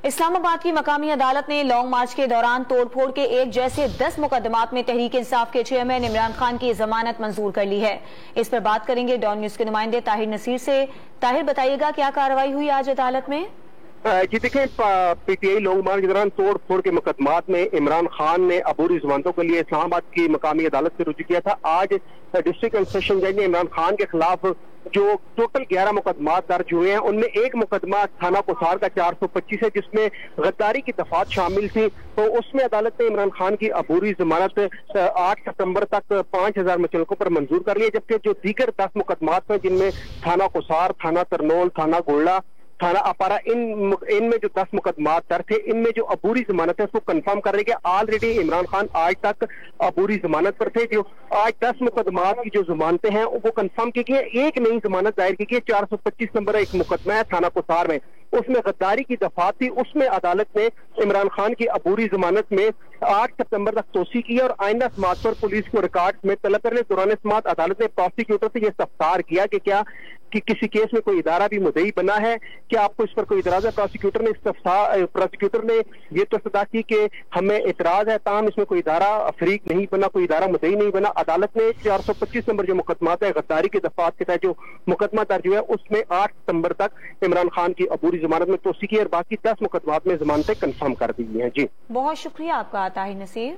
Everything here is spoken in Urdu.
اسلام آباد کی مقامی عدالت نے لانگ مارچ کے دوران توڑ پھوڑ کے ایک جیسے 10 مقدمات میں تحریک انصاف کے چیئرمین عمران خان کی ضمانت منظور کر لی ہے۔ اس پر بات کریں گے ڈان نیوز کے نمائندے طاہر نصیر سے۔ طاہر، بتائیے گا کیا کارروائی ہوئی آج عدالت میں؟ جی دیکھیں، P T I long march کے دوران توڑ پھوڑ کے مقدمات میں عمران خان نے عبوری ضمانتوں کے لیے اسلام آباد کی مقامی عدالت سے رجوع کیا تھا۔ آج ڈسٹرکٹ اینڈ سیشن جج نے عمران خان کے خلاف جو ٹوٹل 11 مقدمات درج ہوئے ہیں، ان میں ایک مقدمہ تھانہ کوسار کا 425 ہے، جس میں غداری کی دفعات شامل تھی۔ تو اس میں عدالت نے عمران خان کی عبوری ضمانت 8 ستمبر تک 5000 مچلقوں پر منظور کر لی ہے، جبکہ جو دیگر 10 مقدمات ہیں، جن میں تھانہ کوسار، تھانہ ترنول، تھانہ گولڑا، تھانہ اپارا، ان میں جو 10 مقدمات درج تھے، ان میں جو عبوری ضمانت ہے اس کو کنفرم کر رہی ہے۔ آلریڈی عمران خان آج تک عبوری ضمانت پر تھے۔ جو آج 10 مقدمات کی جو ضمانتیں ہیں وہ کنفرم کی گئی ہیں۔ ایک نئی ضمانت دائر کی گئی 425 نمبر ایک مقدمہ ہے تھانہ کوسار میں، اس میں غداری کی دفعات تھی۔ اس میں عدالت نے عمران خان کی عبوری ضمانت میں 8 ستمبر تک توسیع کی اور آئندہ سماعت پر پولیس کو ریکارڈ میں طلب کرنے دوران سماعت عدالت نے پروسیکیوٹر سے یہ استفسار کیا کہ کیا کسی کیس میں کوئی ادارہ بھی مدعی بنا ہے، کیا آپ کو اس پر کوئی اعتراض ہے؟ پروسیکیوٹر نے یہ تو استدعا کی کہ ہمیں اعتراض ہے، تاہم اس میں کوئی ادارہ فریق نہیں بنا، کوئی ادارہ مدعی نہیں بنا۔ عدالت نے 425 نمبر جو مقدمات ہے غداری کی دفعات کے تحت جو مقدمہ درج ہوا ہے، اس میں 8 ستمبر تک عمران خان کی عبوری ضمانت میں توسیع کی اور باقی 10 مقدمات میں ضمانتیں کنفرم کر دی ہیں۔ جی بہت شکریہ آپ کا طاہر نصیر۔